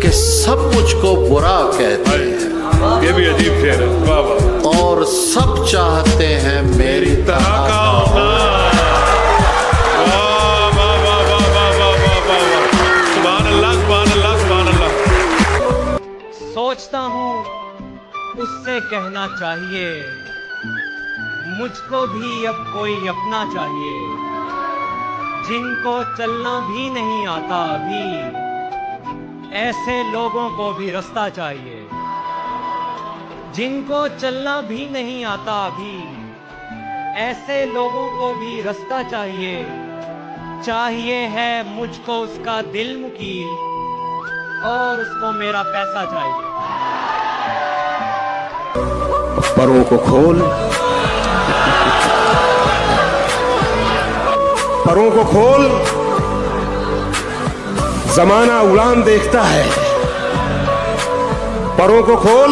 कि सब मुझको बुरा कहते हैं। ये भी अजीब शेर है। वाह वाह। और सब चाहते हैं मेरी तरह का होना। सोचता हूँ उससे कहना चाहिए, मुझको भी अब कोई अपना चाहिए। जिनको चलना भी नहीं आता अभी, ऐसे लोगों को भी रास्ता चाहिए। जिनको चलना भी नहीं आता अभी, ऐसे लोगों को भी रास्ता चाहिए। चाहिए है मुझको उसका दिल मुकील, और उसको मेरा पैसा चाहिए। परों को खोल, परों को खोल, जमाना उड़ान देखता है। परों को खोल,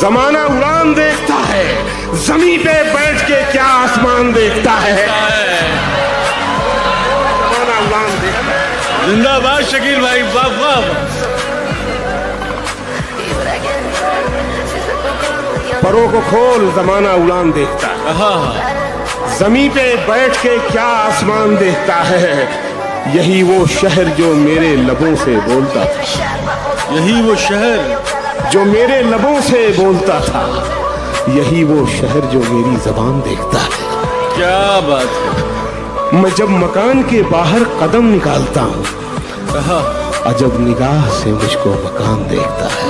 जमाना उड़ान देखता है। जमीन पे बैठ के क्या आसमान देखता है। जमाना उड़ान देखता है। जिंदाबाद शकील भाई। वाह वाह। परों को खोल, जमाना उड़ान देखता है। जमीन पे बैठ के क्या आसमान देखता है। यही वो शहर जो मेरे लबों से बोलता था। यही वो शहर जो मेरे लबों से बोलता था। यही वो शहर जो मेरी जबान देखता है। क्या बात है। मैं जब मकान के बाहर कदम निकालता हूँ, अजब निगाह से मुझको मकान देखता है।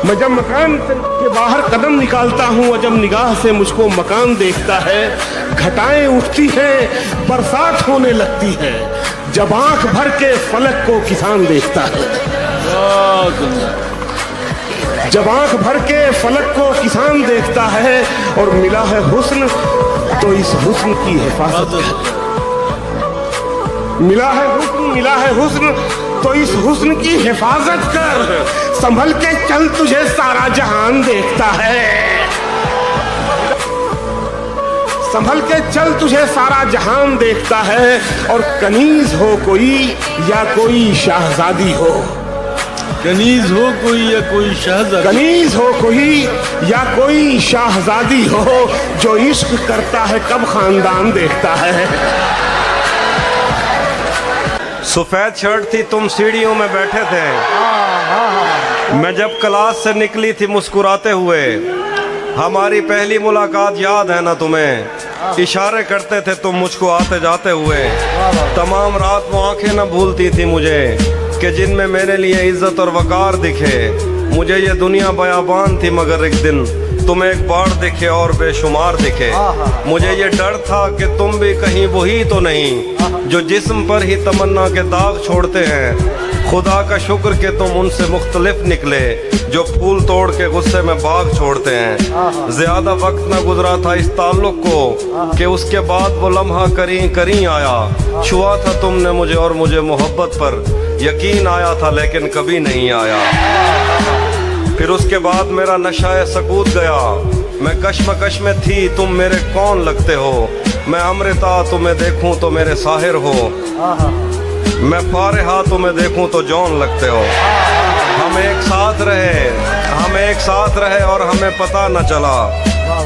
मैं जब मकान के बाहर कदम निकालता हूँ, अजब निगाह से मुझको मकान देखता है। घटाएं उठती हैं, बरसात होने लगती है, जब आंख भर के फलक को किसान देखता है। जब आंख भर के फलक को किसान देखता है और मिला है हुस्न, तो इस हुस्न की हिफाजत कर। मिला है हुस्न, तो इस हुस्न की हिफाजत कर। संभल के चल, तुझे सारा जहान देखता है। संभल के चल, तुझे सारा जहान देखता है। और कनीज हो कोई या कोई शाहजादी हो, कनीज हो कोई या कोई शहजादी, कनीज हो कोई या कोई शाहजादी हो, जो इश्क करता है कब खानदान देखता है। सफेद शर्ट थी, तुम सीढ़ियों में बैठे थे। मैं जब क्लास से निकली थी मुस्कुराते हुए। हमारी पहली मुलाकात याद है ना तुम्हें? इशारे करते थे तुम मुझको आते जाते हुए। तमाम रात वो आंखें न भूलती थी मुझे, कि जिनमें मेरे लिए इज्जत और वकार दिखे। मुझे ये दुनिया बयाबान थी मगर एक दिन तुम्हें एक बार दिखे और बेशुमार दिखे। मुझे ये डर था कि तुम भी कहीं वही तो नहीं जो जिस्म पर ही तमन्ना के दाग छोड़ते हैं। खुदा का शुक्र कि तुम उनसे मुख्तलिफ निकले जो फूल तोड़ के गुस्से में बाग छोड़ते हैं। ज्यादा वक्त न गुजरा था इस ताल्लुक को कि उसके बाद वो लम्हा करीं आया। छुआ था तुमने मुझे और मुझे मोहब्बत पर यकीन आया था लेकिन कभी नहीं आया। फिर उसके बाद मेरा नशा सकूत गया। मैं कश्मकश में थी, तुम मेरे कौन लगते हो। मैं अमृता तुम्हें देखूं तो मेरे साहिर हो। मैं फारिहा तुम्हें देखूं तो जौन लगते हो। हम एक साथ रहे और हमें पता न चला।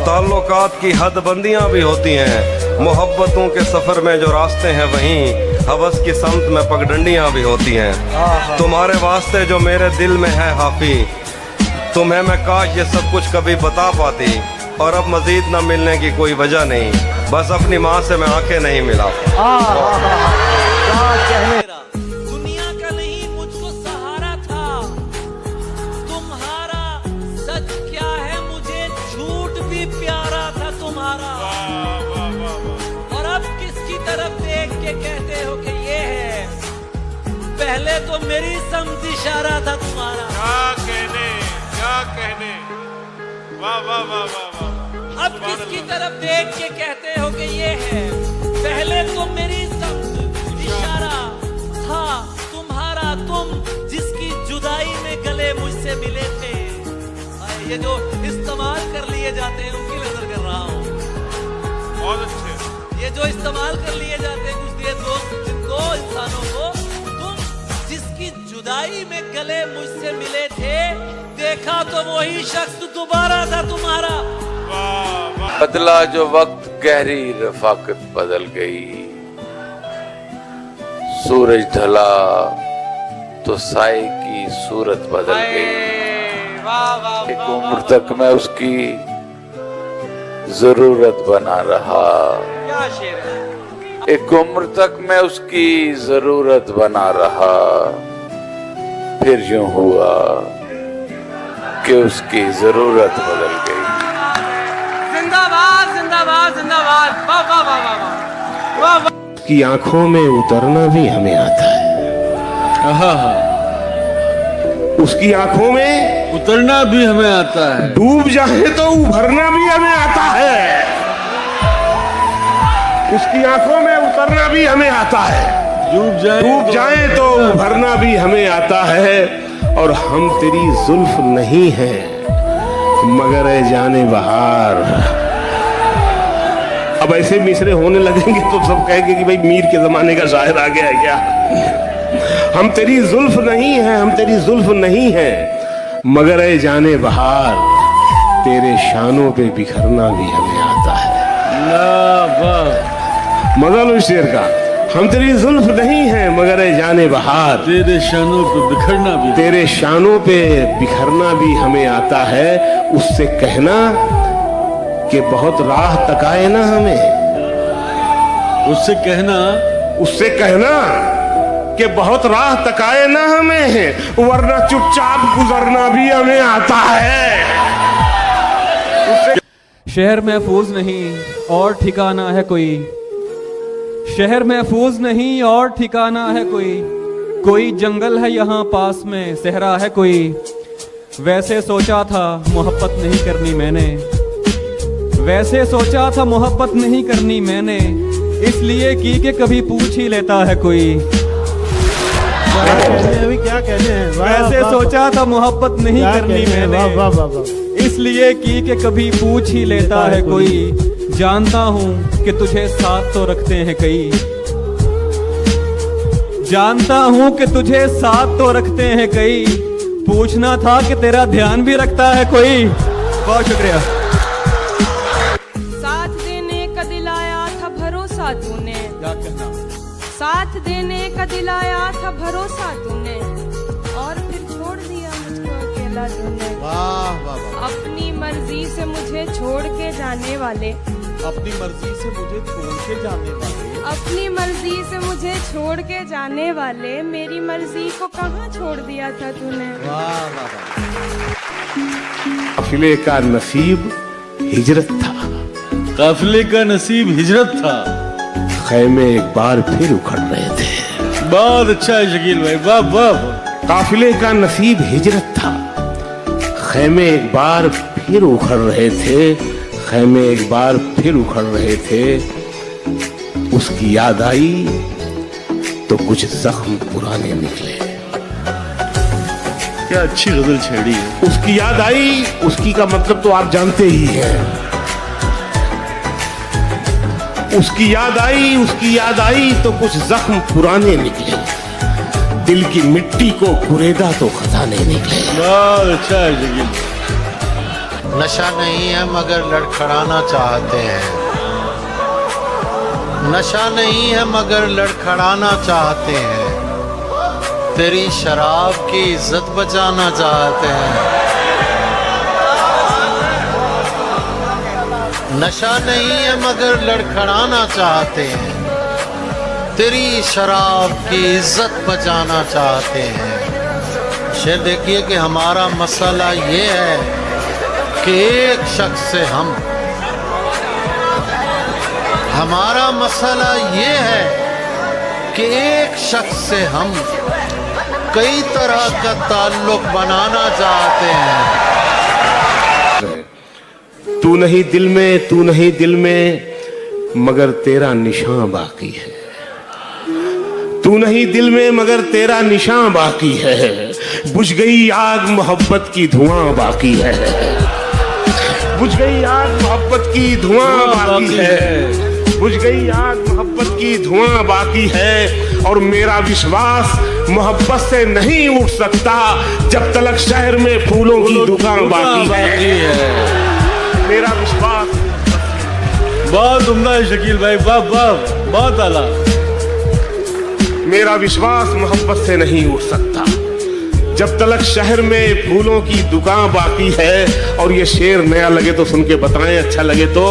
ताल्लुकात की हदबंदियां भी होती हैं। मोहब्बतों के सफर में जो रास्ते हैं वहीं हवस की समत में पगडंडियां भी होती हैं। तुम्हारे वास्ते जो मेरे दिल में है हाफी, तुम्हें मैं काश ये सब कुछ कभी बता पाती। और अब मजीद न मिलने की कोई वजह नहीं, बस अपनी माँ से मैं आंखें नहीं मिला। दुनिया का नहीं मुझको सहारा था तुम्हारा। सच क्या है मुझे झूठ भी प्यारा था तुम्हारा। और अब किसकी तरफ देख के कहते हो कि ये है, पहले तो मेरी समझ इशारा था तुम्हारा। क्या कहने, वाह वाह वाह वाह वाह। अब किसकी तरफ देख के कहते हो कि ये है, पहले तो मेरी समझ इशारा था तुम्हारा। तुम जिसकी जुदाई में गले मुझसे मिले थे। ये जो इस्तेमाल कर लिए जाते हैं उनकी नजर कर रहा हूँ। बहुत अच्छे। ये जो इस्तेमाल कर लिए जाते हैं कुछ ये दोस्त जिनको इंसानों को, तुम जिसकी जुदाई में गले मुझसे मिले थे, देखा तो वही शख्स दोबारा था तुम्हारा। बदला जो वक्त गहरी रफाकत बदल गई। सूरज ढला तो साए की सूरत बदल गई। एक उम्र तक मैं उसकी जरूरत बना रहा। एक उम्र तक मैं उसकी जरूरत बना रहा। फिर यूं हुआ कि उसकी जरूरत बदल गई। जिंदाबाद जिंदाबाद जिंदाबाद, वाह वाह वाह वाह वाह वाह। की आंखों में उतरना भी हमें आता है। उसकी आंखों में उतरना भी हमें आता है। डूब जाए तो उभरना भी हमें आता है। उसकी आंखों में उतरना भी हमें आता है। डूब जाए तो उभरना भी हमें आता है। और हम तेरी जुल्फ नहीं हैं मगर ए जाने बहार। अब ऐसे मिसरे होने लगेंगे तो सब कहेंगे कि भाई मीर के जमाने का शायर आ गया है क्या। हम तेरी जुल्फ नहीं है, हम तेरी जुल्फ नहीं है मगर ए जाने बहार। तेरे शानों पे बिखरना भी हमें आता है। मजा लो शेर का। हम तेरी जुल्फ नहीं है मगर ए जाने बहार। तेरे शानों पे बिखरना भी, तेरे शानों पे बिखरना भी हमें आता है। उससे कहना कि बहुत राह तकाए ना हमें। उससे कहना कि बहुत राह तकाए ना हमें, वरना चुपचाप गुजरना भी हमें आता है। शहर महफूज नहीं और ठिकाना है कोई। शहर महफूज नहीं और ठिकाना है कोई जंगल है यहाँ पास में, सहरा है कोई। वैसे सोचा था मोहब्बत नहीं करनी मैंने, वैसे सोचा था मोहब्बत नहीं करनी मैंने, इसलिए की कि कभी पूछ ही लेता है कोई। अभी क्या कहते हैं। वैसे सोचा था मोहब्बत नहीं करनी मैंने, इसलिए की कि कभी पूछ ही लेता है कोई। जानता हूँ कि तुझे साथ तो रखते हैं कई, जानता हूँ कि तुझे साथ तो रखते हैं कई। पूछना था कि तेरा ध्यान भी रखता है कोई। बहुत शुक्रिया। साथ देने का दिलाया था भरोसा तूने, क्या कहना। साथ देने का दिलाया था भरोसा तूने, और फिर छोड़ दिया मुझको अकेला तूने। वाह वाह। अपनी मर्जी से मुझे छोड़ के जाने वाले, अपनी मर्जी से मुझे छोड़ के जाने वाले अपनी मर्जी से मुझे छोड़ के जाने वाले, मेरी मर्जी को कहाँ छोड़ दिया था तूने। काफिले का नसीब हिजरत था, काफिले का नसीब हिजरत था। खैमे एक बार फिर उखड़ रहे थे। बहुत अच्छा है शकील भाई, वाह वाह। काफिले का नसीब हिजरत था, खैमे एक बार फिर उखड़ रहे थे, खैमे एक बार फिर उखड़ रहे थे। उसकी याद आई तो कुछ जख्म पुराने निकले। क्या अच्छी गजल छेड़ी है। उसकी याद आई, उसकी का मतलब तो आप जानते ही हैं। उसकी याद आई, उसकी याद आई तो कुछ जख्म पुराने निकले। दिल की मिट्टी को कुरेदा तो खजाने निकले। बहुत अच्छा है शकील। नशा नहीं है मगर लड़खड़ाना चाहते हैं, नशा नहीं है मगर लड़खड़ाना चाहते हैं। तेरी शराब की इज्जत बचाना चाहते हैं। नशा नहीं है मगर लड़खड़ाना चाहते हैं। तेरी शराब की इज्जत बचाना चाहते हैं। शेर देखिए कि हमारा मसला ये है कि एक शख्स से हमारा मसला ये है कि एक शख्स से हम कई तरह का ताल्लुक बनाना चाहते हैं। तू नहीं दिल में, तू नहीं दिल में, मगर तेरा निशान बाकी है। तू नहीं दिल में मगर तेरा निशान बाकी है। बुझ गई आग मोहब्बत की धुआं बाकी है। बुझ गई आग मोहब्बत की धुआं बाकी है। बुझ गई आग मोहब्बत की धुआं बाकी है। और मेरा विश्वास मोहब्बत से नहीं उठ सकता जब तक शहर में फूलों की दुकान बाकी है। मेरा विश्वास बहुत उम्दा है शकील भाई, वाह वाह, बहुत आला। मेरा विश्वास मोहब्बत से नहीं उठ सकता जब तक शहर में फूलों की दुकान बाकी है। और ये शेर नया लगे तो सुन के बताएं, अच्छा लगे तो।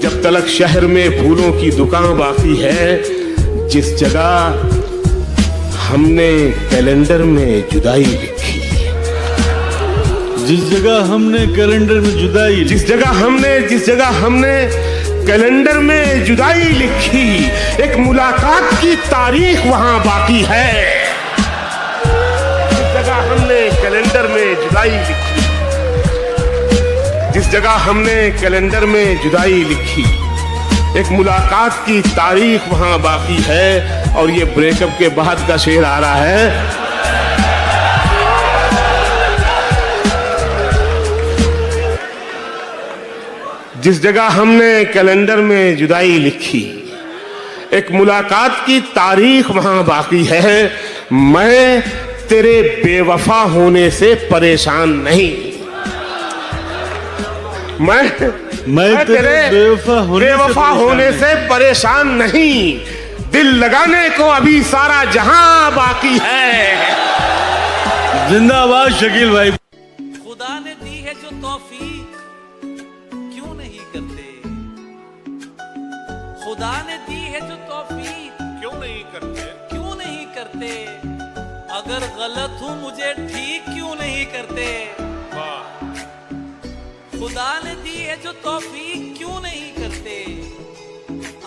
जब तक शहर में फूलों की दुकान बाकी है, जिस जगह हमने कैलेंडर में जुदाई लिखी, जिस जगह हमने कैलेंडर में जुदाई, जिस जगह हमने कैलेंडर में जुदाई लिखी, एक मुलाकात की तारीख वहां बाकी है। जिस जगह हमने कैलेंडर में जुदाई लिखी, जिस जगह हमने कैलेंडर में जुदाई लिखी, एक मुलाकात की तारीख वहां बाकी है। और ये ब्रेकअप के बाद का शेर आ रहा है। जिस जगह हमने कैलेंडर में जुदाई लिखी, एक मुलाकात की तारीख वहां बाकी है। मैं तेरे बेवफा होने से परेशान नहीं। मैं तेरे बेवफा होने से परेशान नहीं। दिल लगाने को अभी सारा जहां बाकी है। जिंदाबाद शकील भाई। खुदा ने दी है जो तौफीक क्यों नहीं करते। खुदा ने दी है जो तौफीक क्यों नहीं करते, क्यों नहीं करते। अगर गलत हूं मुझे ठीक क्यों नहीं करते। खुदा ने दी है जो तौफीक क्यों नहीं करते।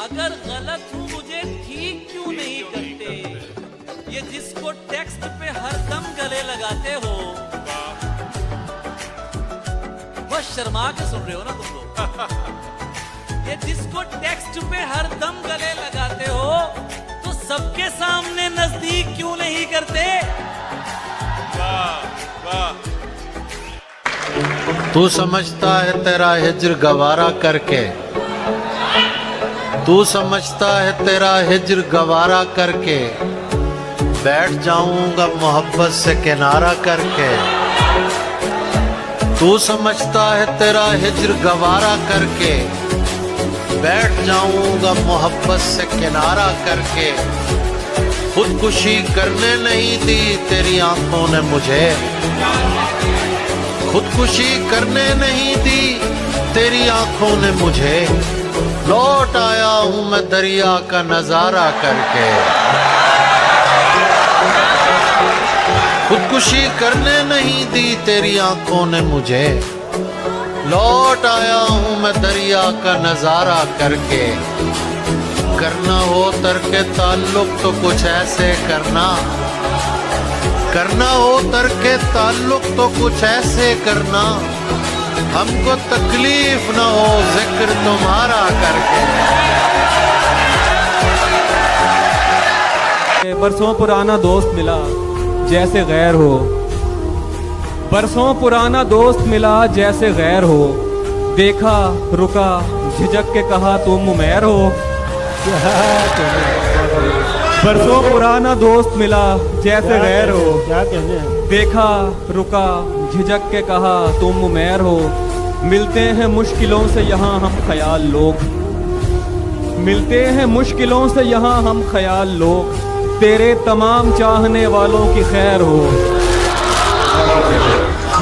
अगर गलत हूं मुझे ठीक क्यों नहीं करते। ये जिसको टेक्स्ट पे हर दम गले लगाते हो, बस शर्मा के सुन रहे हो ना तुम लोग। ये जिसको टेक्स्ट पे हर दम गले लगाते हो, तो सबके सामने नजदीक क्यों नहीं करते। वाह वाह। तू समझता है तेरा हिज्र गवारा करके, तू समझता है तेरा हिज्र गवारा करके बैठ जाऊंगा मोहब्बत से किनारा करके। तू समझता है तेरा हिज्र गवारा करके बैठ जाऊंगा मोहब्बत से किनारा करके। खुदकुशी करने नहीं दी तेरी आंखों ने मुझे, खुदकुशी करने नहीं दी तेरी आंखों ने मुझे। लौट आया हूं मैं दरिया का नजारा करके। खुदकुशी करने नहीं दी तेरी आंखों ने मुझे। लौट आया हूं मैं दरिया का नजारा करके। करना हो तरके ताल्लुक तो कुछ ऐसे करना। करना हो तरके ताल्लुक तो कुछ ऐसे करना। हमको तकलीफ ना हो जिक्र तुम्हारा करके। बरसों पुराना दोस्त मिला जैसे गैर हो। बरसों पुराना दोस्त मिला जैसे गैर हो। देखा रुका झिझक के कहा तुम उमैर हो। बरसों पुराना दोस्त मिला जैसे गैर हो। क्या कहने हैं? देखा रुका झिझक के कहा तुम उमैर हो। मिलते हैं मुश्किलों से यहाँ हम ख्याल लोग। मिलते हैं मुश्किलों से यहाँ हम ख्याल लोग। तेरे तमाम चाहने वालों की खैर हो।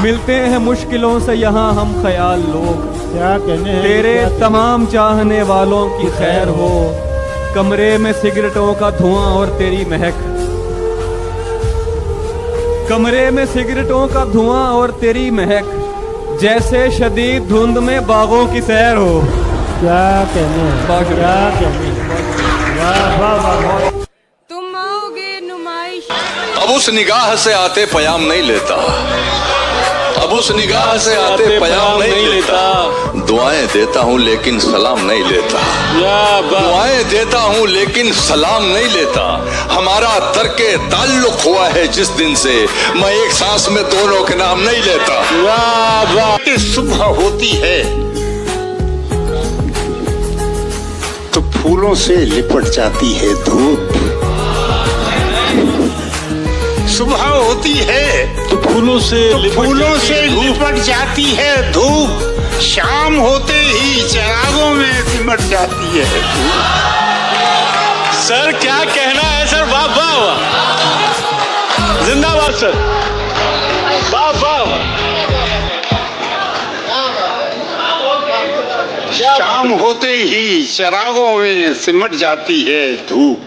मिलते हैं मुश्किलों से यहाँ हम ख्याल लोग। क्या कहने हैं? तेरे तमाम चाहने वालों की खैर हो। कमरे में सिगरेटों का धुआं और तेरी महक। कमरे में सिगरेटों का धुआं और तेरी महक। जैसे शदीद धुंध में बागों की सैर हो। क्या कहने हैं? क्या कहने हैं? वाह वाह वाह। तुम आओगे नुमाइश। अब उस निगाह से आते पयाम नहीं लेता। अब उस निगाह से आते पयाम नहीं लेता। दुआएं देता हूँ लेकिन सलाम नहीं लेता। दुआएं देता हूँ लेकिन सलाम नहीं लेता। हमारा तर्के ताल्लुक हुआ है जिस दिन से, मैं एक सांस में दोनों के नाम नहीं लेता। सुबह होती है तो फूलों से लिपट जाती है धूप। सुबह होती है तो फूलों से लिपट जाती है धूप। शाम होते ही चिरागों में सिमट जाती है धूप। सर क्या कहना है सर? वाह वाह वाह, जिंदाबाद सर, वाह वाह। शाम होते ही चिरागों में सिमट जाती है धूप।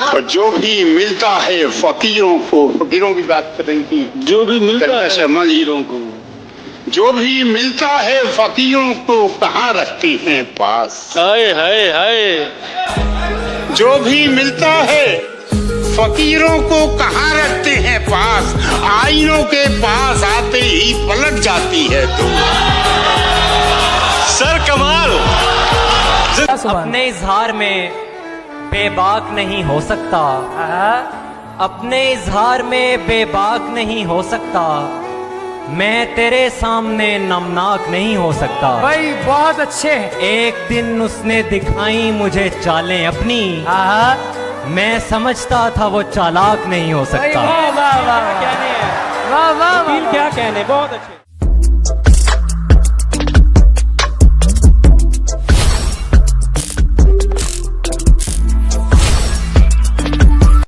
और जो भी मिलता है फकीरों को, फकीरों की बात करेंगी, जो भी मिलता है शमजीरों को, जो भी मिलता है फकीरों को कहाँ रखते हैं पास। हाय हाय हाय। जो भी मिलता है फकीरों को कहाँ रखते हैं पास। आईनों के पास आते ही पलट जाती है धूप। सर कमाल। अपने इजहार में बेबाक नहीं हो सकता। अपने इजहार में बेबाक नहीं हो सकता। मैं तेरे सामने नमनाक नहीं हो सकता। भाई बहुत अच्छे हैं। एक दिन उसने दिखाई मुझे चालें अपनी। मैं समझता था वो चालाक नहीं हो सकता। वाह वाह वाह, क्या कहने, बहुत अच्छे।